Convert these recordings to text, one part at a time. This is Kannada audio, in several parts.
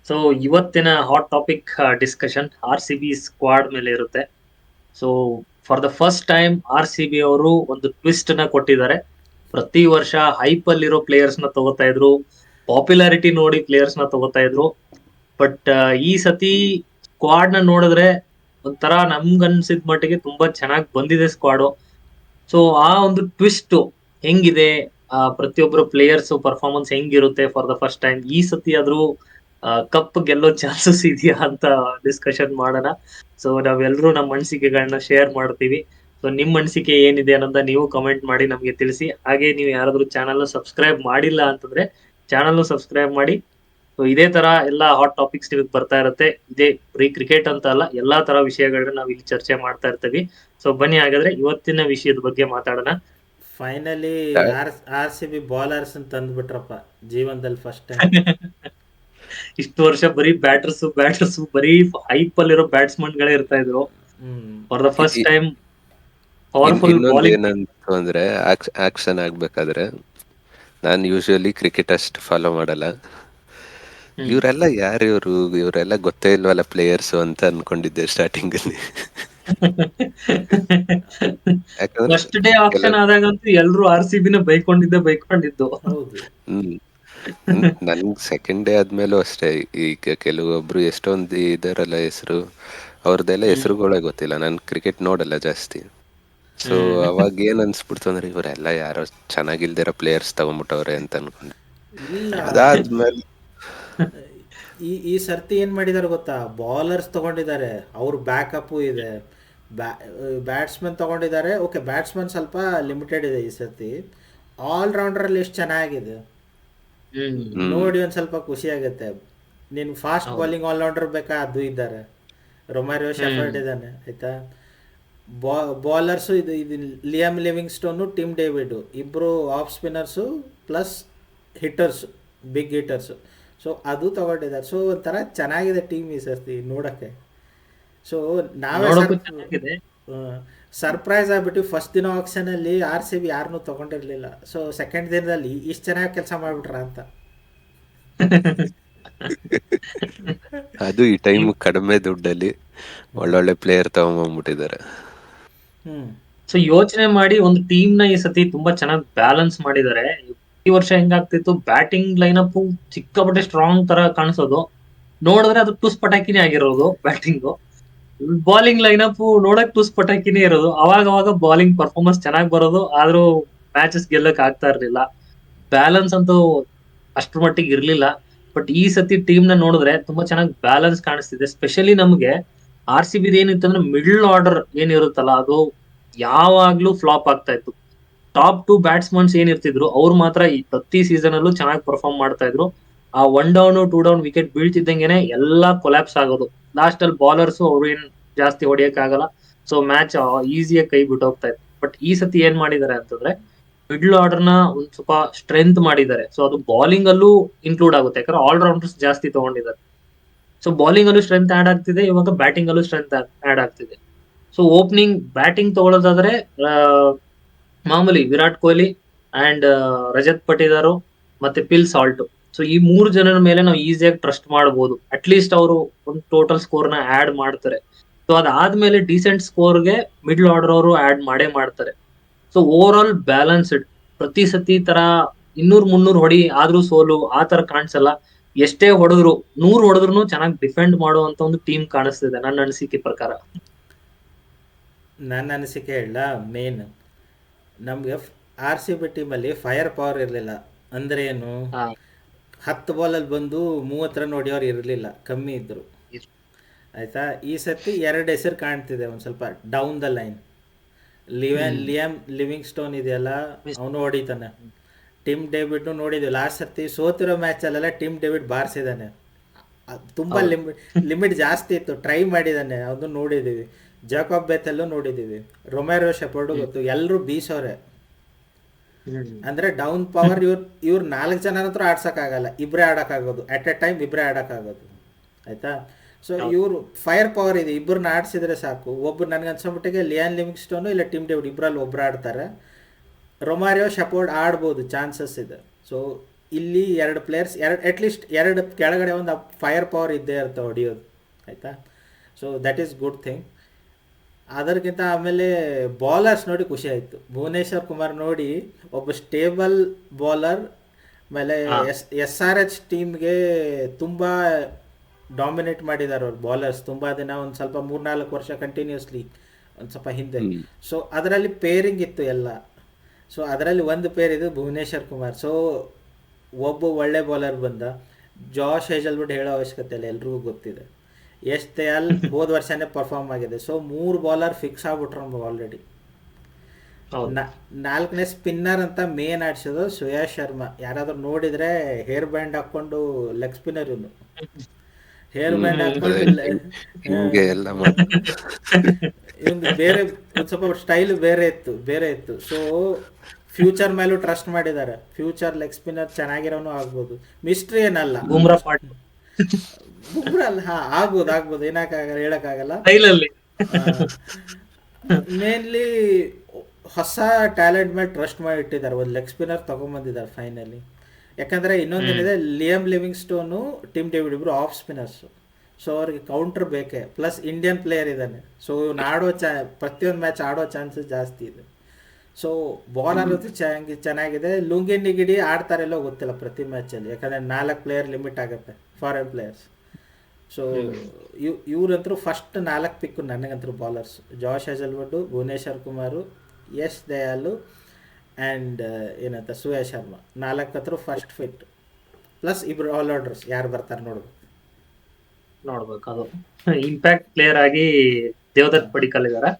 ಸೊ ಇವತ್ತಿನ hot topic discussion RCB squad ಮೇಲೆ ಇರುತ್ತೆ. So for the first time RCB ಅವರು ಒಂದು ಟ್ವಿಸ್ಟ್ ನ ಕೊಟ್ಟಿದ್ದಾರೆ. ಪ್ರತಿ ವರ್ಷ ಹೈಪ್ ಅಲ್ಲಿರೋ ಪ್ಲೇಯರ್ಸ್ ನ ತಗೋತಾ ಇದ್ರು, ಪಾಪ್ಯುಲಾರಿಟಿ ನೋಡಿ ಪ್ಲೇಯರ್ಸ್ ನ ತಗೋತಾ ಇದ್ರು. ಬಟ್ ಈ ಸತಿ ಸ್ಕ್ವಾಡ್ ನ ನೋಡಿದ್ರೆ ಒಂಥರ ನಮ್ಗನ್ಸಿದ ಮಟ್ಟಿಗೆ ತುಂಬಾ ಚೆನ್ನಾಗಿ ಬಂದಿದೆ ಸ್ಕ್ವಾಡು. ಸೊ ಆ ಒಂದು ಟ್ವಿಸ್ಟ್ ಹೆಂಗಿದೆ, ಪ್ರತಿಯೊಬ್ಬರು ಪ್ಲೇಯರ್ಸ್ ಪರ್ಫಾರ್ಮೆನ್ಸ್ ಹೆಂಗಿರುತ್ತೆ ಫಾರ್ ದ ಫಸ್ಟ್ ಟೈಮ್ ಈ ಸತಿ ಆದ್ರೂ ಕಪ್ ಗೆಲ್ಲೋ ಚಾನ್ಸಸ್ ಇದೆಯಾ ಅಂತ ಡಿಸ್ಕಷನ್ ಮಾಡೋಣ. ಸೊ ನಾವೆಲ್ಲರೂ ನಮ್ಮ ಅನಿಸಿಕೆಗಳನ್ನ ಶೇರ್ ಮಾಡ್ತೀವಿ. ಸೊ ನಿಮ್ ಅನಿಸಿಕೆ ಏನಿದೆ ಅನ್ನೋದನ್ನ ನೀವು ಕಮೆಂಟ್ ಮಾಡಿ ನಮ್ಗೆ ತಿಳಿಸಿ. ಹಾಗೆ ನೀವು ಯಾರಾದ್ರೂ ಚಾನಲ್ ಸಬ್ಸ್ಕ್ರೈಬ್ ಮಾಡಿಲ್ಲ ಅಂತಂದ್ರೆ ಚಾನಲ್ ಸಬ್ಸ್ಕ್ರೈಬ್ ಮಾಡಿ. ಸೊ ಇದೇ ತರ ಎಲ್ಲಾ ಹಾಟ್ ಟಾಪಿಕ್ಸ್ ನಿಮಗೆ ಬರ್ತಾ ಇರುತ್ತೆ. ಇದೇ ಬರೀ ಕ್ರಿಕೆಟ್ ಅಂತ ಅಲ್ಲ, ಎಲ್ಲಾ ತರ ವಿಷಯಗಳನ್ನ ನಾವು ಇಲ್ಲಿ ಚರ್ಚೆ ಮಾಡ್ತಾ ಇರ್ತೀವಿ. ಸೊ ಬನ್ನಿ ಹಾಗಾದ್ರೆ ಇವತ್ತಿನ ವಿಷಯದ ಬಗ್ಗೆ ಮಾತಾಡೋಣ. Finally R C B bowlers ತಂದ್ಬಿಟ್ರಪ್ಪ ಜೀವನದಲ್ಲಿ ಫಸ್ಟ್ ಟೈಮ್. ಇಷ್ಟು ವರ್ಷ ಬರೀ ಬ್ಯಾಟರ್ಸ್ ಬರೀ ಹೈಪ್ ಅಲ್ಲಿರೋ ಬ್ಯಾಟ್ಸ್ಮನ್ ಗಳೇ ಇರ್ತಾ ಇದ್ರು. For the first time powerful ಇನ್ನೊಂದು ಬಾಲಿಂಗ್. ಏನಂತ ಅಂದ್ರೆ ಆಕ್ಷನ್ ಆಗ್ಬೇಕಾದ್ರೆ ನಾನು ಯೂಶುವಲಿ ಕ್ರಿಕೆಟ್ ಅಷ್ಟು ಫಾಲೋ ಮಾಡಲ್ಲ. ಇವರೆಲ್ಲ ಯಾರು ಇವರೆಲ್ಲ ಗೊತ್ತೇ ಇಲ್ವಲ್ಲ ಪ್ಲೇಯರ್ಸ್ ಅಂತ ಅನ್ಕೊಂಡಿದ್ದೆ ಸ್ಟಾರ್ಟಿಂಗ್ ಅಲ್ಲಿ. ಯಾಕಂದ್ರೆ ಫಸ್ಟ್ ಡೇ ಆಪ್ಷನ್ ಆದಾಗಂತೂ ಎಲ್ರು RCB ನ ಬೈಕೊಂಡಿದ್ದು. ನನ್ಗೆ ಸೆಕೆಂಡ್ ಡೇ ಆದ್ಮೇಲೂ ಅಷ್ಟೇ. ಈಗ ಕೆಲವೊಬ್ರು ಎಷ್ಟೊಂದು ಇದಾರಲ್ಲ ಹೆಸರು, ಅವ್ರದ್ದೆಲ್ಲ ಹೆಸರುಗಳೇ ಗೊತ್ತಿಲ್ಲ. ನಾನು ಕ್ರಿಕೆಟ್ ನೋಡಲ್ಲ ಜಾಸ್ತಿ. ಸೊ ಅವಾಗ ಏನ್ ಅನ್ಸ್ಬಿಡ್ತು ಅಂದ್ರೆ ಇವರೆಲ್ಲ ಯಾರೋ ಚೆನ್ನಾಗಿಲ್ದಿರೋ ಪ್ಲೇಯರ್ಸ್ ತಗೊಂಡ್ಬಿಟ್ಟವ್ರೆ ಅಂತ ಅನ್ಕೊಂಡೆ. ಅದಾದ್ಮೇಲೆ ಈ ಸರ್ತಿ ಏನು ಮಾಡಿದ್ದಾರೆ ಗೊತ್ತಾ, ಬಾಲರ್ಸ್ ತಗೊಂಡಿದ್ದಾರೆ, ಅವ್ರ ಬ್ಯಾಕಪ್ಪು ಇದೆ, ಬ್ಯಾಟ್ಸ್ಮನ್ ತಗೊಂಡಿದ್ದಾರೆ. ಓಕೆ, ಬ್ಯಾಟ್ಸ್ಮನ್ ಸ್ವಲ್ಪ ಲಿಮಿಟೆಡ್ ಇದೆ ಈ ಸರ್ತಿ. ಆಲ್ರೌಂಡರಲ್ಲಿ ಎಷ್ಟು ಚೆನ್ನಾಗಿದೆ ನೋಡಿ, ಒಂದು ಸ್ವಲ್ಪ ಖುಷಿ ಆಗುತ್ತೆ. ನೀನು ಫಾಸ್ಟ್ ಬಾಲಿಂಗ್ ಆಲ್ರೌಂಡರ್ ಬೇಕಾ, ಅದು ಇದ್ದಾರೆ. ರೊಮಾರಿಯೋ ಶೆಫರ್ಡ್ ಇದ್ದಾನೆ, ಆಯ್ತಾ. ಬಾಲರ್ಸು ಇದು ಲಿಯಾಮ್ ಲಿವಿಂಗ್ಸ್ಟೋನು, ಟಿಮ್ ಡೇವಿಡು, ಇಬ್ಬರು off spinners plus hitters, big hitters. So ಅದು ತಗೊಂಡಿದ್ದಾರೆ. ಸೊ ಒಂಥರ ಚೆನ್ನಾಗಿದೆ ಟೀಮ್ ಈ ಸರ್ತಿ ನೋಡೋಕ್ಕೆ. ಸೊ ನಾವೇ ಸರ್ಪ್ರೈಸ್ ಆಗ್ಬಿಟ್ಟು ಫಸ್ಟ್ ದಿನ ಆಕ್ಷನಲ್ಲಿ RCB ಯಾರನ್ನೂ ತಗೊಂಡಿರಲಿಲ್ಲ. ಸೊ ಸೆಕೆಂಡ್ ದಿನದಲ್ಲಿ ಇಷ್ಟು ಚೆನ್ನಾಗಿ ಕೆಲಸ ಮಾಡಿಬಿಟ್ರ ಅಂತ. ಅದು ಈ ಟೈಮ್ ಕಡಿಮೆ ದುಡ್ಡಲ್ಲಿ ಒಳ್ಳೊಳ್ಳೆ ಪ್ಲೇಯರ್ ತಗೊಂಡ್ಬಂದ್ಬಿಟ್ಟಿದ್ದಾರೆ. ಸೊ ಯೋಚನೆ ಮಾಡಿ, ಒಂದು ಟೀಮ್ ನ ಈ ಸತಿ ತುಂಬಾ ಚೆನ್ನಾಗಿ ಬ್ಯಾಲೆನ್ಸ್ ಮಾಡಿದ್ದಾರೆ. ಈ ವರ್ಷ ಹೆಂಗಾಗ್ತಿತ್ತು, ಬ್ಯಾಟಿಂಗ್ ಲೈನಪ್ ಸಿಕ್ಕಾಪಟ್ಟೆ ಸ್ಟ್ರಾಂಗ್ ತರ ಕಾಣಿಸೋದು, ನೋಡಿದ್ರೆ ಅದು ಟೂಸ್ ಪಟಾಕಿನೇ ಆಗಿರೋದು ಬ್ಯಾಟಿಂಗ್. ಬಾಲಿಂಗ್ ಲೈನಪ್ ನೋಡಕ್ ಟೂಸ್ ಪಟಾಕಿನೇ ಇರೋದು. ಅವಾಗ ಬಾಲಿಂಗ್ ಪರ್ಫಾರ್ಮೆನ್ಸ್ ಚೆನ್ನಾಗಿ ಬರೋದು, ಆದ್ರೂ ಮ್ಯಾಚಸ್ ಗೆಲ್ಲಕ್ ಆಗ್ತಾ ಇರ್ಲಿಲ್ಲ. ಬ್ಯಾಲೆನ್ಸ್ ಅಂತೂ ಅಷ್ಟ್ರ ಮಟ್ಟಿಗೆ ಇರ್ಲಿಲ್ಲ. ಬಟ್ ಈ ಸತಿ ಟೀಮ್ ನ ನೋಡಿದ್ರೆ ತುಂಬಾ ಚೆನ್ನಾಗಿ ಬ್ಯಾಲೆನ್ಸ್ ಕಾಣಿಸ್ತಿದೆ. ಸ್ಪೆಷಲಿ ನಮ್ಗೆ RCB ಏನಿತ್ತಂದ್ರೆ ಮಿಡ್ಲ್ ಆರ್ಡರ್ ಏನಿರುತ್ತಲ್ಲ, ಅದು ಯಾವಾಗ್ಲೂ ಫ್ಲಾಪ್ ಆಗ್ತಾ ಇತ್ತು. ಟಾಪ್ 2 ಬ್ಯಾಟ್ಸ್ಮನ್ಸ್ ಏನಿರ್ತಿದ್ರು ಅವ್ರು ಮಾತ್ರ ಈ ಪ್ರತಿ ಸೀಸನ್ ಅಲ್ಲೂ ಚೆನ್ನಾಗಿ ಪರ್ಫಾರ್ಮ್ ಮಾಡ್ತಾ ಇದ್ರು. ಆ 1 ಡೌನ್ 2 ಡೌನ್ ವಿಕೆಟ್ ಬೀಳ್ತಿದ್ದಂಗೆನೆ ಎಲ್ಲಾ ಕೊಲ್ಯಾಪ್ಸ್ ಆಗೋದು. ಲಾಸ್ಟ್ ಅಲ್ಲಿ ಬಾಲರ್ಸ್ ಅವ್ರು ಏನ್ ಜಾಸ್ತಿ ಹೊಡಿಯಕ್ ಆಗಲ್ಲ. ಸೊ ಮ್ಯಾಚ್ ಈಸಿಯಾಗಿ ಕೈ ಬಿಟ್ಟು ಹೋಗ್ತಾ ಇತ್ತು. ಬಟ್ ಈ ಸತಿ ಏನ್ ಮಾಡಿದ್ದಾರೆ ಅಂತಂದ್ರೆ ಮಿಡ್ಲ್ ಆರ್ಡರ್ ನ ಒಂದ್ ಸ್ವಲ್ಪ ಸ್ಟ್ರೆಂತ್ ಮಾಡಿದ್ದಾರೆ. ಸೊ ಅದು ಬಾಲಿಂಗ್ ಅಲ್ಲೂ ಇನ್ಕ್ಲೂಡ್ ಆಗುತ್ತೆ, ಯಾಕಂದ್ರೆ ಆಲ್ರೌಂಡರ್ಸ್ ಜಾಸ್ತಿ ತಗೊಂಡಿದ್ದಾರೆ. ಸೊ ಬಾಲಿಂಗ್ ಅಲ್ಲೂ ಸ್ಟ್ರೆಂತ್ ಆಡ್ ಆಗ್ತಿದೆ, ಇವಾಗ ಬ್ಯಾಟಿಂಗ್ ಅಲ್ಲೂ ಸ್ಟ್ರೆಂತ್ ಆಡ್ ಆಗ್ತಿದೆ. ಸೊ ಓಪನಿಂಗ್ ಬ್ಯಾಟಿಂಗ್ ತಗೊಳ್ಳೋದಾದ್ರೆ ಮಾಮೂಲಿ ವಿರಾಟ್ ಕೊಹ್ಲಿ ಅಂಡ್ ರಜತ್ ಪಟಿದಾರ್ ಮತ್ತೆ ಪಿಲ್ ಸಾಲ್ಟ್. ಸೊ ಈ 3 ಜನರ ಮೇಲೆ ನಾವು ಈಸಿಯಾಗಿ ಟ್ರಸ್ಟ್ ಮಾಡಬಹುದು. ಅಟ್ಲೀಸ್ಟ್ ಅವರು ಒಂದು ಟೋಟಲ್ ಸ್ಕೋರ್ ನ ಆಡ್ ಮಾಡ್ತಾರೆ. ಸೊ ಅದಾದ್ಮೇಲೆ ಡಿಸೆಂಟ್ ಸ್ಕೋರ್ಗೆ ಮಿಡ್ಲ್ ಆರ್ಡರ್ ಅವರು ಆಡ್ ಮಾಡೇ ಮಾಡ್ತಾರೆ. So over all balanced. ಪ್ರತಿ ಸತಿ ತರ 200-300 ಹೊಡಿ ಆದ್ರೂ ಸೋಲು ಆ ತರ ಕಾಣಿಸಲ್ಲ. ಎಷ್ಟೇ ಹೊಡೆದ್ರು 100 ಹೊಡೆದ್ರು ಚೆನ್ನಾಗಿ ಡಿಫೆಂಡ್ ಮಾಡುವಂತ ಒಂದು ಟೀಮ್ ಕಾಣಿಸ್ತಿದೆ ನನ್ನ ಅನಿಸಿಕೆ ಪ್ರಕಾರ. ನನ್ನ ಅನಿಸಿಕೆ ಹೇಳ, ಮೇನ್ ನಮಗೆ RCB ಟೀಮಲ್ಲಿ ಫೈರ್ ಪವರ್ ಇರಲಿಲ್ಲ. ಅಂದರೆ ಏನು, 10 ಬಾಲಲ್ಲಿ ಬಂದು 30 ರನ್ ಹೊಡೆಯೋರು ಇರಲಿಲ್ಲ, ಕಮ್ಮಿ ಇದ್ದರು, ಆಯಿತಾ. ಈ ಸರ್ತಿ 2 ಹೆಸರು ಕಾಣ್ತಿದೆ ಒಂದು ಸ್ವಲ್ಪ down the line. Liam Livingstone ಇದೆಯಲ್ಲ, ಅವನು ಹೊಡಿತಾನೆ. ಟಿಮ್ ಡೇವಿಡ್ನು ನೋಡಿದ್ವಿ ಲಾಸ್ಟ್ ಸರ್ತಿ ಸೋತಿರೋ ಮ್ಯಾಚಲ್ಲೆಲ್ಲ ಟಿಮ್ ಡೇವಿಡ್ ಬಾರಿಸಿದ್ದಾನೆ. ತುಂಬ ಲಿಮಿಟ್ ಜಾಸ್ತಿ ಇತ್ತು, ಟ್ರೈ ಮಾಡಿದ್ದಾನೆ, ಅದನ್ನು ನೋಡಿದ್ದೀವಿ. ಜಾಕೋಬ್ ಬೇಥೆಲ್ಲೂ ನೋಡಿದ್ದೀವಿ, ರೊಮ್ಯಾರೋ ಶೆಪರ್ಡು ಗೊತ್ತು, ಎಲ್ಲರೂ ಬೀಸೋರೆ. ಅಂದರೆ ಡೌನ್ ಪವರ್. ಇವ್ರು 4 ಜನ ಹತ್ರ ಆಡ್ಸೋಕ್ಕಾಗಲ್ಲ, ಇಬ್ಬರೇ ಆಡೋಕ್ಕಾಗೋದು, ಅಟ್ ಎ ಟೈಮ್ ಇಬ್ಬರೇ ಆಡೋಕ್ಕಾಗೋದು, ಆಯಿತಾ. ಸೊ ಇವರು ಫೈರ್ ಪವರ್ ಇದೆ, ಇಬ್ಬರನ್ನ ಆಡಿಸಿದ್ರೆ ಸಾಕು. ಒಬ್ಬರು ನನಗೆ ಅನ್ಸೋಮಟ್ಟಿಗೆ ಲಿಯಾನ್ ಲಿವಿಂಗ್ಸ್ಟೋನು ಇಲ್ಲ ಟಿಮ್ ಡೇವಿಡ್ ಇಬ್ಬರಲ್ಲಿ ಒಬ್ಬರು ಆಡ್ತಾರೆ. ರೊಮಾರಿಯೋ ಶೆಪರ್ಡ್ ಆಡ್ಬೋದು, ಚಾನ್ಸಸ್ ಇದೆ. ಸೊ ಇಲ್ಲಿ 2 ಪ್ಲೇಯರ್ಸ್, ಅಟ್ಲೀಸ್ಟ್ 2 ಕೆಳಗಡೆ ಒಂದು ಫೈರ್ ಪವರ್ ಇದ್ದೇ ಇರ್ತವೆ ಹೊಡಿಯೋದು, ಆಯಿತಾ. So that is good thing. ಅದಕ್ಕಿಂತ ಆಮೇಲೆ ಬಾಲರ್ಸ್ ನೋಡಿ ಖುಷಿ ಆಯಿತು. ಭುವನೇಶ್ವರ್ ಕುಮಾರ್ ನೋಡಿ, ಒಬ್ಬ ಸ್ಟೇಬಲ್ ಬಾಲರ್. ಆಮೇಲೆ ಹಾ SRH ಟೀಮ್ಗೆ ತುಂಬ ಡಾಮಿನೇಟ್ ಮಾಡಿದ್ದಾರೆ ಅವ್ರು ಬಾಲರ್ಸ್ ತುಂಬ ದಿನ, ಒಂದು ಸ್ವಲ್ಪ 3-4 ವರ್ಷ ಕಂಟಿನ್ಯೂಸ್ಲಿ, ಒಂದು ಸ್ವಲ್ಪ ಹಿಂದೆ. ಹ್ಮ್ ಸೊ ಅದರಲ್ಲಿ ಪೇರಿಂಗ್ ಇತ್ತು ಎಲ್ಲ. ಸೊ ಅದರಲ್ಲಿ ಒಂದು ಪೇರ್ ಇದು ಭುವನೇಶ್ವರ್ ಕುಮಾರ್. ಸೊ ಒಬ್ಬ ಒಳ್ಳೆ ಬೌಲರ್ ಬಂದ. ಜಾಶ್ ಹೇಜಲ್ವುಡ್ ಹೇಳೋ ಅವಶ್ಯಕತೆ ಇಲ್ಲ, ಎಲ್ರಿಗೂ ಗೊತ್ತಿದೆ. ಯಶ್ ದಯಾಲ್ ಹೋದ ವರ್ಷನೇ ಪರ್ಫಾರ್ಮ್ ಆಗಿದೆ. ಸೊ 3 ಬೌಲರ್ ಫಿಕ್ಸ್ ಆಗ್ಬಿಟ್ರು ಆಲ್ರೆಡಿ. ಹೌದು 4ನೇ ಸ್ಪಿನ್ನರ್ ಅಂತ ಮೇನ್ ಆಡ್ಸೋದು ಶ್ರೇಯಸ್ ಶರ್ಮಾ. ಯಾರಾದ್ರೂ ನೋಡಿದ್ರೆ ಹೇರ್ ಬ್ಯಾಂಡ್ ಹಾಕೊಂಡು ಲೆಗ್ ಸ್ಪಿನ್ನರ್ ಇವನು. ಹೇರ್ ಬ್ಯಾಂಡ್ ಹಾಕೊಂಡು ಹಿಂಗೆ ಎಲ್ಲ ಮಾಡ್ತಾರೆ. ಇವನು ಬೇರೆ ಒಂದು ಸ್ವಲ್ಪ ಸ್ಟೈಲ್ ಬೇರೆ ಇತ್ತು. ಸೊ ಫ್ಯೂಚರ್ ಮೇಲೂ ಟ್ರಸ್ಟ್ ಮಾಡಿದ್ದಾರೆ. ಫ್ಯೂಚರ್ ಲೆಗ್ ಸ್ಪಿನ್ನರ್ ಚೆನ್ನಾಗಿರೋನು ಆಗ್ಬೋದು, ಮಿಸ್ಟ್ರಿ ಏನಲ್ಲ. ಬುಮ್ರಾ ಪಾಟ್ ಬುಮ್ರಾ ಅಲ್ಲ, ಆಗ್ಬೋದು, ಹೇಳಕ್ಕಾಗಲ್ಲ. ಸ್ಟೈಲಲ್ಲಿ ಮೇನ್ಲಿ ಹೊಸ ಟ್ಯಾಲೆಂಟ್ ಮೇಲೆ ಟ್ರಸ್ಟ್ ಮಾಡಿ ಇಟ್ಟಿದ್ದಾರೆ. ಒಂದು ಲೆಗ್ ಸ್ಪಿನ್ನರ್ ತೊಗೊಂಬಂದಿದ್ದಾರೆ ಫೈನಲಿ. ಯಾಕಂದರೆ ಇನ್ನೊಂದೇನಿದೆ, Liam Livingstone, Tim David ಇಬ್ಬರು ಆಫ್ ಸ್ಪಿನ್ನರ್ಸು. ಸೊ ಅವ್ರಿಗೆ ಕೌಂಟ್ರ್ ಬೇಕೇ, ಪ್ಲಸ್ ಇಂಡಿಯನ್ ಪ್ಲೇಯರ್ ಇದ್ದಾನೆ. ಸೊ ಇವ್ನು ಪ್ರತಿಯೊಂದು ಮ್ಯಾಚ್ ಆಡೋ ಚಾನ್ಸಸ್ ಜಾಸ್ತಿ ಇದೆ. ಸೊ ಬಾಲರ್ ಚೆನ್ನಾಗಿದೆ. ಲುಂಗಿ ನಿಗಿಡಿ ಆಡ್ತಾರೆಲ್ಲೋ ಗೊತ್ತಿಲ್ಲ ಪ್ರತಿ ಮ್ಯಾಚಲ್ಲಿ, ಯಾಕಂದರೆ 4 ಪ್ಲೇಯರ್ ಲಿಮಿಟ್ ಆಗುತ್ತೆ, ಫಾರಿನ್ ಪ್ಲೇಯರ್ಸ್. ಸೊ ಇವ್ರಂತರೂ ಫಸ್ಟ್ 4 ಪಿಕ್ಕು ನನಗಂತರೂ bowlers. Josh Hazlewood, Bhuvneshwar Kumar, Yash Dayal and ಏನಂತ ಶ್ರೇಯಸ್ ಶರ್ಮಾ. 4 ಹತ್ರ ಫಸ್ಟ್ ಫಿಟ್, ಪ್ಲಸ್ ಇಬ್ಬರು ಆಲ್ರೌಂಡರ್ಸ್ ಯಾರು ಬರ್ತಾರೆ ನೋಡ್ಬೇಕು. ಅದು ಇಂಪ್ಯಾಕ್ಟ್ ಪ್ಲೇಯರ್ ಆಗಿ ದೇವದತ್ ಪಡಿಕಲ್ ಇದಾರೆ,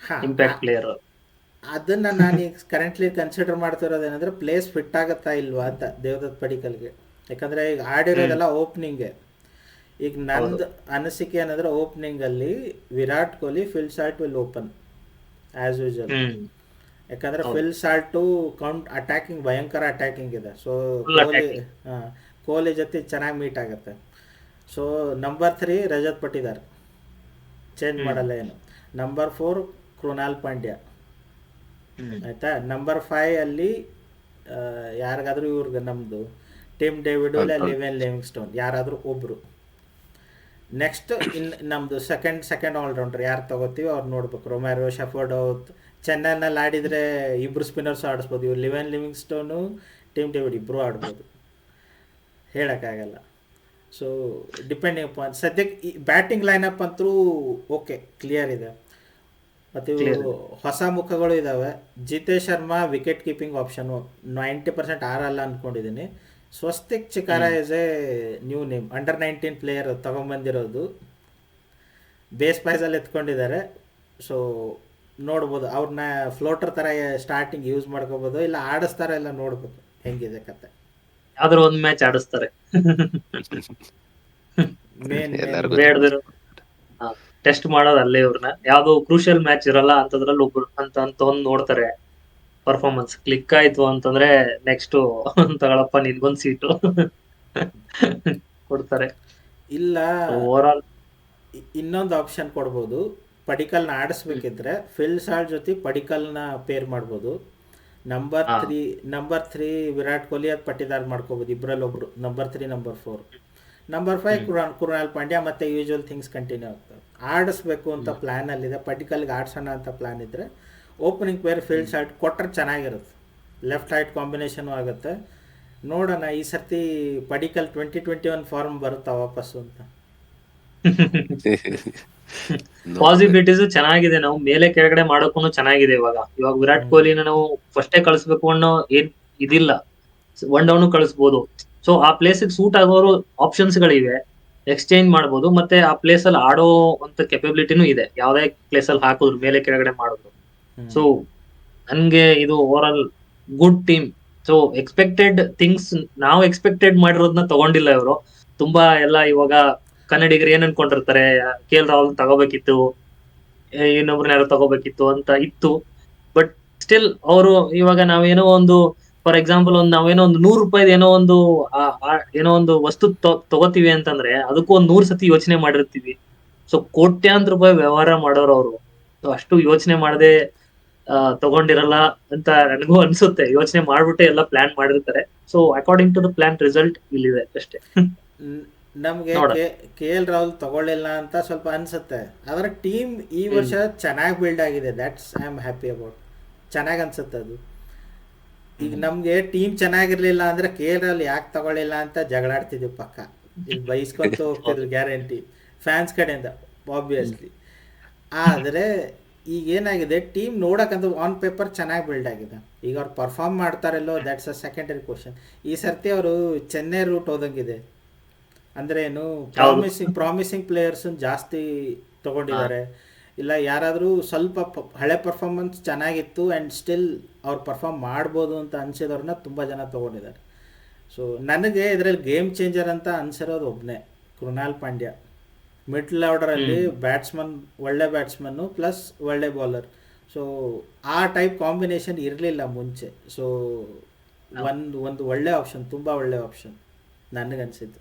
ಹಾಂ. Impact player. ಅದನ್ನು ನಾನು ಈಗ ಕರೆಂಟ್ಲಿ ಕನ್ಸಿಡರ್ ಮಾಡ್ತಿರೋದೇನೆಂದರೆ, ಪ್ಲೇಸ್ ಫಿಟ್ ಆಗುತ್ತಾ ಇಲ್ವಾ ಅಂತ ದೇವದತ್ ಪಡಿಕಲ್ಗೆ. ಯಾಕಂದರೆ ಈಗ ಆಡಿರೋದೆಲ್ಲ ಓಪನಿಂಗ್ಗೆ. ಈಗ ನಂದು ಅನಿಸಿಕೆ ಏನಂದರೆ, ಓಪನಿಂಗಲ್ಲಿ Virat Kohli, Phil Salt will open as usual. ಯಾಕಂದರೆ ಫಿಲ್ ಸಾಲ್ಟು ಅಟ್ಯಾಕಿಂಗ್ ಭಯಂಕರ ಅಟ್ಯಾಕಿಂಗ್ ಇದೆ. ಸೊ ಕೊಹ್ಲಿ ಜೊತೆ ಚೆನ್ನಾಗಿ ಮೀಟ್ ಆಗುತ್ತೆ. So number 3 Rajat Patidar, change ಮಾಡಲ್ಲ ಏನು. ನಂಬರ್ 4 ಕೃಣಾಲ್ ಪಾಂಡ್ಯ, ಆಯಿತಾ. ನಂಬರ್ 5 ಅಲ್ಲಿ ಯಾರಿಗಾದ್ರೂ ಇವ್ರಿಗೆ ನಮ್ಮದು ಟಿಮ್ ಡೇವಿಡ್ ಇಲ್ಲ ಲಿವೆನ್ ಲಿವಿಂಗ್ ಸ್ಟೋನ್, ಯಾರಾದರೂ ಒಬ್ಬರು. ನೆಕ್ಸ್ಟ್ ನಮ್ಮದು ಸೆಕೆಂಡ್ ಆಲ್ರೌಂಡರ್ ಯಾರು ತಗೋತೀವಿ ಅವ್ರು ನೋಡ್ಬೇಕು. ರೊಮ್ಯಾರೋ, ಶಫರ್ಡ್ ಚೆನ್ನೈನಲ್ಲಿ ಆಡಿದರೆ ಇಬ್ಬರು ಸ್ಪಿನ್ನರ್ಸ್ ಆಡಿಸ್ಬೋದು. ಇವ್ರು ಲಿವೆನ್ ಲಿವಿಂಗ್ ಸ್ಟೋನು, ಟಿಮ್ ಡೇವಿಡ್ ಇಬ್ಬರು ಆಡ್ಬೋದು, ಹೇಳೋಕ್ಕಾಗಲ್ಲ. ಸೊ ಡಿಪೆಂಡಿಂಗ್ ಅಪಾನ್ ಸದ್ಯಕ್ಕೆ ಈ ಬ್ಯಾಟಿಂಗ್ ಲೈನಪ್ ಅಂತೂ ಓಕೆ, ಕ್ಲಿಯರ್ ಇದೆ. ಮತ್ತು ಇವು ಹೊಸ ಮುಖಗಳು ಇದ್ದಾವೆ. Jitesh Sharma wicket keeping option 90% ಆರಲ್ಲ ಅಂದ್ಕೊಂಡಿದ್ದೀನಿ. Swastik Chikara is a new name, under 19 player ತೊಗೊಂಬಂದಿರೋದು, ಬೇಸ್ ಪ್ರೈಸಲ್ಲಿ ಎತ್ಕೊಂಡಿದ್ದಾರೆ. ಸೊ ನೋಡ್ಬೋದು, ಅವ್ರನ್ನ ಫ್ಲೋಟರ್ ಥರ ಸ್ಟಾರ್ಟಿಂಗ್ ಯೂಸ್ ಮಾಡ್ಕೋಬೋದು, ಇಲ್ಲ ಆಡಿಸ್ತಾರ ಎಲ್ಲ ನೋಡ್ಬೇಕು ಹೆಂಗಿದೆ ಕತೆ. ಯಾವ್ದಾರು ಒಂದ್ ಮ್ಯಾಚ್ ಆಡಿಸ್ತಾರೆ, ಮೇನ್ ಬೇಡದಿರೋ ಟೆಸ್ಟ್ ಮಾಡೋದು ಅಲ್ಲೇ ಇವ್ರನ್ನ. ಯಾವ್ದು ಕ್ರೂಷಿಯಲ್ ಮ್ಯಾಚ್ ಇರಲ್ಲ ಅಂತದ್ರಲ್ಲಿ ಒಬ್ರು ಅಂತ ಒಂದ್ ನೋಡ್ತಾರೆ. ಪರ್ಫಾರ್ಮೆನ್ಸ್ ಕ್ಲಿಕ್ ಆಯ್ತು ಅಂತಂದ್ರೆ ನೆಕ್ಸ್ಟ್ ತಗೊಳಪ್ಪ ನಿನ್ಗೊಂದ್ ಸೀಟು ಕೊಡ್ತಾರೆ. ಇಲ್ಲ ಓವರ್ ಆಲ್ ಇನ್ನೊಂದು ಆಪ್ಷನ್ ಕೊಡ್ಬೋದು. ಪಡಿಕಲ್ನ ಆಡಿಸ್ಬೇಕಿದ್ರೆ ಫಿಲ್ ಸಾಲ್ಟ್ ಜೊತೆ ಪಡಿಕಲ್ನ ಪೇರ್ ಮಾಡ್ಬೋದು. ನಂಬರ್ 3 ವಿರಾಟ್ ಕೊಹ್ಲಿ ಅದು ಪಟ್ಟಿದಾರ್ ಮಾಡ್ಕೋಬೋದು, ಇಬ್ಬರಲ್ಲಿ ಒಬ್ರು. Number 3, number 4, number 5 Krunal Pandya. ಮತ್ತು ಯೂಶುವಲ್ ಥಿಂಗ್ಸ್ ಕಂಟಿನ್ಯೂ ಆಗ್ತವೆ. ಆಡಿಸ್ಬೇಕು ಅಂತ ಪ್ಲ್ಯಾನಲ್ಲಿದೆ, ಪಡಿಕಲ್ಗೆ ಆಡ್ಸೋಣ ಅಂತ ಪ್ಲ್ಯಾನ್ ಇದ್ದರೆ ಓಪನಿಂಗ್ ಪೇರ್ ಫಿಲ್ ಸಾಲ್ಟ್ ಕೊಟ್ಟರೆ ಚೆನ್ನಾಗಿರುತ್ತೆ. ಲೆಫ್ಟ್ ರೈಟ್ ಕಾಂಬಿನೇಷನು ಆಗುತ್ತೆ. ನೋಡೋಣ ಈ ಸರ್ತಿ ಪಡಿಕಲ್ 2021 ಫಾರ್ಮ್ ಬರುತ್ತಾ ವಾಪಸ್ಸು ಅಂತ. ಪಾಸಿಬಿಲಿಟೀಸ್ ಚೆನ್ನಾಗಿದೆ. ನಾವು ಮೇಲೆ ಕೆಳಗಡೆ ಮಾಡೋಕ್ಕೂ ಚೆನ್ನಾಗಿದೆ. ಇವಾಗ ವಿರಾಟ್ ಕೊಹ್ಲಿನ ನಾವು ಫಸ್ಟೇ ಕಳಿಸ್ಬೇಕು ಅನ್ನೋ ಏನ್ ಇದಿಲ್ಲ, ಒನ್ ಡೌನ್ ಕಳಿಸ್ಬೋದು. ಸೊ ಆ ಪ್ಲೇಸ್ ಸೂಟ್ ಆಗೋರು ಆಪ್ಷನ್ಸ್ ಗಳಿವೆ, ಎಕ್ಸ್ಚೇಂಜ್ ಮಾಡ್ಬೋದು. ಮತ್ತೆ ಆ ಪ್ಲೇಸ್ ಅಲ್ಲಿ ಆಡೋ ಅಂತ ಕೆಪಬಿಲಿಟಿನೂ ಇದೆ, ಯಾವ್ದೇ ಪ್ಲೇಸ್ ಅಲ್ಲಿ ಹಾಕಿದ್ರು ಮೇಲೆ ಕೆಳಗಡೆ ಮಾಡಿದ್ರು. ಸೊ ನನ್ಗೆ ಇದು over all good team. So expected things, ನಾವು ಎಕ್ಸ್ಪೆಕ್ಟೆಡ್ ಮಾಡಿರೋದನ್ನ ತಗೊಂಡಿಲ್ಲ ಇವರು. ತುಂಬಾ ಎಲ್ಲ ಇವಾಗ ಕನ್ನಡಿಗರು ಏನ್ ಅನ್ಕೊಂಡಿರ್ತಾರೆ, KL ರಾಹುಲ್ ತಗೋಬೇಕಿತ್ತು, ಇನ್ನೊಬ್ರನ್ನ ಯಾರು ತಗೋಬೇಕಿತ್ತು ಅಂತ ಇತ್ತು. ಬಟ್ ಸ್ಟಿಲ್ ಅವರು ಇವಾಗ ನಾವೇನೋ ಒಂದು ಫಾರ್ ಎಕ್ಸಾಂಪಲ್ ನಾವೇನೋ ಒಂದು 100 ರೂಪಾಯಿ ಏನೋ ಒಂದು ವಸ್ತು ತಗೋತೀವಿ ಅಂತಂದ್ರೆ ಅದಕ್ಕೂ ಒಂದು 100 ಸತಿ ಯೋಚನೆ ಮಾಡಿರ್ತೀವಿ. ಸೊ ಕೋಟ್ಯಾಂತರ ರೂಪಾಯಿ ವ್ಯವಹಾರ ಮಾಡೋರು ಅವರು. ಸೊ ಅಷ್ಟು ಯೋಚನೆ ಮಾಡದೆ ತಗೊಂಡಿರಲ್ಲ ಅಂತ ನನಗೂ ಅನ್ಸುತ್ತೆ. ಯೋಚನೆ ಮಾಡ್ಬಿಟ್ಟೆ ಎಲ್ಲ ಪ್ಲಾನ್ ಮಾಡಿರ್ತಾರೆ. So according to the plan result ಇಲ್ಲಿದೆ ಅಷ್ಟೇ. ನಮಗೆ ನೋಡೋಣ. ಕೆ ಎಲ್ ರಾಹುಲ್ ತಗೊಳ್ಳಿಲ್ಲ ಅಂತ ಸ್ವಲ್ಪ ಅನ್ಸುತ್ತೆ. ಅದರ ಟೀಮ್ ಈ ವರ್ಷ ಚೆನ್ನಾಗಿ ಬಿಲ್ಡ್ ಆಗಿದೆ. That's I am happy about. ಚೆನ್ನಾಗಿ ಅನ್ಸುತ್ತೆ ಅದು. ಈಗ ನಮಗೆ ಟೀಮ್ ಚೆನ್ನಾಗಿರ್ಲಿಲ್ಲ ಅಂದ್ರೆ ಕೆ ಎಲ್ ರಾಹುಲ್ ಯಾಕೆ ತಗೊಳ್ಳಿಲ್ಲ ಅಂತ ಜಗಳಾಡ್ತಿದ್ವಿ ಪಕ್ಕ. ಇಲ್ಲಿ ಬೈಸ್ಕೊಂತ ಹೋಗ್ತಿದ್ರು ಗ್ಯಾರಂಟಿ ಫ್ಯಾನ್ಸ್ ಕಡೆಯಿಂದ ಆಬ್ವಿಯಸ್ಲಿ. ಆದರೆ ಈಗ ಏನಾಗಿದೆ, ಟೀಮ್ ನೋಡಕ್ಕಂತ ಆನ್ ಪೇಪರ್ ಚೆನ್ನಾಗಿ ಬಿಲ್ಡ್ ಆಗಿದೆ. ಈಗ ಅವ್ರು ಪರ್ಫಾರ್ಮ್ ಮಾಡ್ತಾರಲ್ಲೋ ದ್ಯಾಟ್ಸ್ ಅ ಸೆಕೆಂಡರಿ ಕ್ವಶನ್. ಈ ಸರ್ತಿ ಅವರು ಚೆನ್ನೈ ರೂಟ್ ಹೋದಂಗಿದೆ. ಅಂದ್ರೆ ಏನು, ಪ್ರಾಮಿಸಿಂಗ್ ಪ್ಲೇಯರ್ಸ್ ಜಾಸ್ತಿ ತಗೊಂಡಿದ್ದಾರೆ. ಇಲ್ಲ ಯಾರಾದರೂ ಸ್ವಲ್ಪ ಹಳೆ ಪರ್ಫಾರ್ಮೆನ್ಸ್ ಚೆನ್ನಾಗಿತ್ತು ಆ್ಯಂಡ್ ಸ್ಟಿಲ್ ಅವ್ರು ಪರ್ಫಾರ್ಮ್ ಮಾಡ್ಬೋದು ಅಂತ ಅನ್ಸಿದವ್ರನ್ನ ತುಂಬ ಜನ ತೊಗೊಂಡಿದ್ದಾರೆ. ಸೊ ನನಗೆ ಇದರಲ್ಲಿ ಗೇಮ್ ಚೇಂಜರ್ ಅಂತ ಅನ್ಸಿರೋದು ಒಬ್ಬನೇ, ಕೃಣಾಲ್ ಪಾಂಡ್ಯ. ಮಿಡ್ಲ್ ಆರ್ಡರಲ್ಲಿ ಬ್ಯಾಟ್ಸ್ಮನ್, ಒಳ್ಳೆ ಬ್ಯಾಟ್ಸ್ಮನ್ನು ಪ್ಲಸ್ ಒಳ್ಳೆ ಬೌಲರ್. ಸೊ ಆ ಟೈಪ್ ಕಾಂಬಿನೇಷನ್ ಇರಲಿಲ್ಲ ಮುಂಚೆ. ಸೊ ಒಂದು ಒಳ್ಳೆ ಆಪ್ಷನ್, ತುಂಬ ಒಳ್ಳೆ ಆಪ್ಷನ್ ನನಗನ್ಸಿದ್ದು.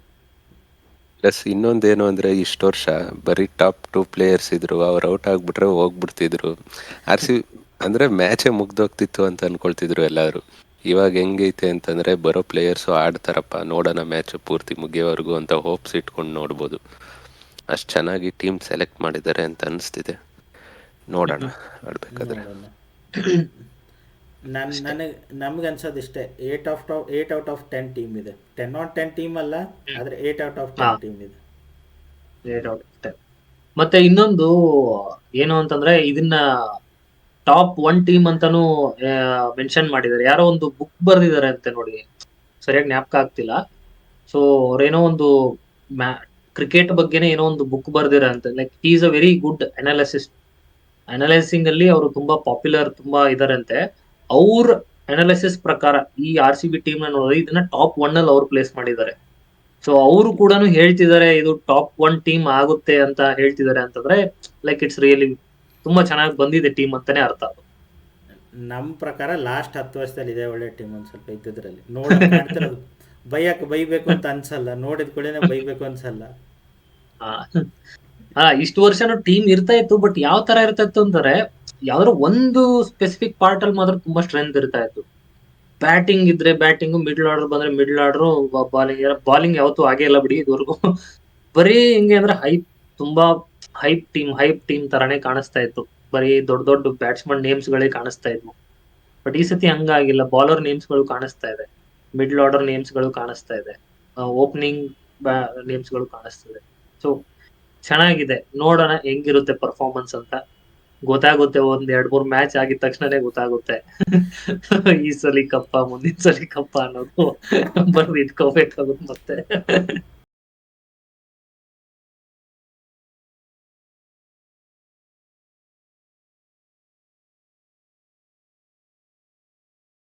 ಪ್ಲಸ್ ಇನ್ನೊಂದೇನು ಅಂದರೆ ಇಷ್ಟು ವರ್ಷ ಬರೀ ಟಾಪ್ 2 ಪ್ಲೇಯರ್ಸ್ ಇದ್ರು, ಅವ್ರು ಔಟ್ ಆಗಿಬಿಟ್ರೆ ಹೋಗ್ಬಿಡ್ತಿದ್ರು. RCB ಅಂದರೆ ಮ್ಯಾಚೇ ಮುಗ್ದೋಗ್ತಿತ್ತು ಅಂತ ಅನ್ಕೊಳ್ತಿದ್ರು ಎಲ್ಲರೂ. ಇವಾಗ ಹೆಂಗೈತೆ ಅಂತಂದರೆ ಬರೋ ಪ್ಲೇಯರ್ಸು ಆಡ್ತಾರಪ್ಪ, ನೋಡೋಣ ಮ್ಯಾಚ್ ಪೂರ್ತಿ ಮುಗಿಯೋವರೆಗೂ ಅಂತ ಹೋಪ್ಸ್ ಇಟ್ಕೊಂಡು ನೋಡ್ಬೋದು. ಅಷ್ಟು ಚೆನ್ನಾಗಿ ಟೀಮ್ ಸೆಲೆಕ್ಟ್ ಮಾಡಿದ್ದಾರೆ ಅಂತ ಅನಿಸ್ತಿದೆ. ನೋಡೋಣ ಆಡ್ಬೇಕಾದ್ರೆ. ನಮ್ಗೆ ಅನ್ಸೋದು ಇಷ್ಟೇ, 8 ಔಟ್ ಆಫ್ 10 ಟೀಮ್ ಇದೆ. 10 on 10 ಟೀಮ್ ಅಲ್ಲ, ಆದರೆ 8 ಔಟ್ ಆಫ್ 10 ಟೀಮ್ ಇದೆ. ಮತ್ತೆ ಇನ್ನೊಂದು ಏನು ಅಂತಂದ್ರೆ, ಇದನ್ನ ಟಾಪ್ 1 ಟೀಮ್ ಅಂತಾನು ಮೆನ್ಷನ್ ಮಾಡಿದ್ದಾರೆ. ಯಾರೋ ಒಂದು ಬುಕ್ ಬರ್ದಿದ್ದಾರೆ ಅಂತೆ ನೋಡಿ, ಸರಿಯಾಗಿ ಜ್ಞಾಪಕ ಆಗ್ತಿಲ್ಲ. ಸೊ ಅವ್ರೇನೋ ಒಂದು ಕ್ರಿಕೆಟ್ ಬಗ್ಗೆನೇ ಏನೋ ಒಂದು ಬುಕ್ ಬರ್ದಿರ ಅಂತ. Like he is a very good analysing ಅಲ್ಲಿ ಅವರು ತುಂಬಾ ಪಾಪ್ಯುಲರ್, ತುಂಬಾ ಇದಾರಂತೆ. ಅವ್ರ ಅನಾಲಿಸಿಸ್ ಪ್ರಕಾರ ಈ RCB ಟೀಮ್ ನ ನೋಡಿದ್ರೆ ಇದನ್ನ ಟಾಪ್ 1 ಅಲ್ಲಿ ಅವ್ರು ಪ್ಲೇಸ್ ಮಾಡಿದ್ದಾರೆ. ಸೊ ಅವರು ಕೂಡ ಹೇಳ್ತಿದ್ದಾರೆ ಇದು ಟಾಪ್ 1 ಟೀಮ್ ಆಗುತ್ತೆ ಅಂತ ಹೇಳ್ತಿದ್ದಾರೆ. ಅಂತಂದ್ರೆ ಲೈಕ್ ಇಟ್ಸ್ ರಿಯಲಿ ತುಂಬಾ ಚೆನ್ನಾಗಿ ಬಂದಿದೆ ಟೀಮ್ ಅಂತಾನೆ ಅರ್ಥ. ಅದು ನಮ್ಮ ಪ್ರಕಾರ ಲಾಸ್ಟ್ 10 ವರ್ಷದಲ್ಲಿ ಇದೆ ಒಳ್ಳೆ ಟೀಮ್. ಒಂದು ಸ್ವಲ್ಪ ಇದ್ದಿದ್ರಲ್ಲಿ ನೋಡೋದು ಬೈಬೇಕು ಅಂತ ಅನ್ಸಲ್ಲ, ನೋಡಿದ ಕೂಡಲೇ ಬೈಬೇಕು ಅನ್ಸಲ್ಲ. ಇಷ್ಟು ವರ್ಷನೂ ಟೀಮ್ ಇರ್ತಾ ಇತ್ತು, ಬಟ್ ಯಾವ ತರ ಇರ್ತಾ ಇತ್ತು ಅಂದ್ರೆ, ಯಾವ್ದಾದ್ರು ಒಂದು ಸ್ಪೆಸಿಫಿಕ್ ಪಾರ್ಟ್ ಅಲ್ಲಿ ಮಾತ್ರ ತುಂಬಾ ಸ್ಟ್ರೆಂತ್ ಇರ್ತಾ ಇತ್ತು. ಬ್ಯಾಟಿಂಗ್ ಇದ್ರೆ ಬ್ಯಾಟಿಂಗ್, ಮಿಡ್ಲ್ ಆರ್ಡರ್ ಬಂದ್ರೆ ಮಿಡ್ಲ್ ಆರ್ಡರ್, ಬಾಲಿಂಗ್ ಯಾವತ್ತೂ ಆಗೇ ಇಲ್ಲ ಬಿಡಿ ಇದುವರೆಗೂ. ಬರೀ ಹಿಂಗೆ ಅಂದ್ರೆ ತುಂಬಾ ಹೈಪ್ ಟೀಮ್ ತರಾನೇ ಕಾಣಿಸ್ತಾ ಇತ್ತು. ಬರೀ ದೊಡ್ಡ ದೊಡ್ಡ ಬ್ಯಾಟ್ಸ್ಮನ್ ನೇಮ್ಸ್ ಗಳೇ ಕಾಣಿಸ್ತಾ ಇದ್ವು. ಬಟ್ ಈ ಸತಿ ಹಂಗಾಗಿಲ್ಲ, ಬೌಲರ್ ನೇಮ್ಸ್ ಗಳು ಕಾಣಿಸ್ತಾ ಇದೆ, ಮಿಡ್ಲ್ ಆರ್ಡರ್ ನೇಮ್ಸ್ ಗಳು ಕಾಣಿಸ್ತಾ ಇದೆ, ಓಪನಿಂಗ್ ನೇಮ್ಸ್ ಗಳು ಕಾಣಿಸ್ತಿದೆ. ಸೊ ಚೆನ್ನಾಗಿದೆ. ನೋಡೋಣ ಹೆಂಗಿರುತ್ತೆ ಪರ್ಫಾರ್ಮೆನ್ಸ್ ಅಂತ. ಗೊತ್ತಾಗುತ್ತೆ, ಒಂದ್ 2-3 ಮ್ಯಾಚ್ ಆಗಿದ ತಕ್ಷಣನೇ ಗೊತ್ತಾಗುತ್ತೆ ಈ ಸಲಿ ಕಪ್ಪ ಮುಂದಿನ ಸಲಿ ಕಪ್ಪ ಅನ್ನೋದು ಬರ್ದು ಇಟ್ಕೋಬೇಕಾಗುತ್ತೆ ಮತ್ತೆ.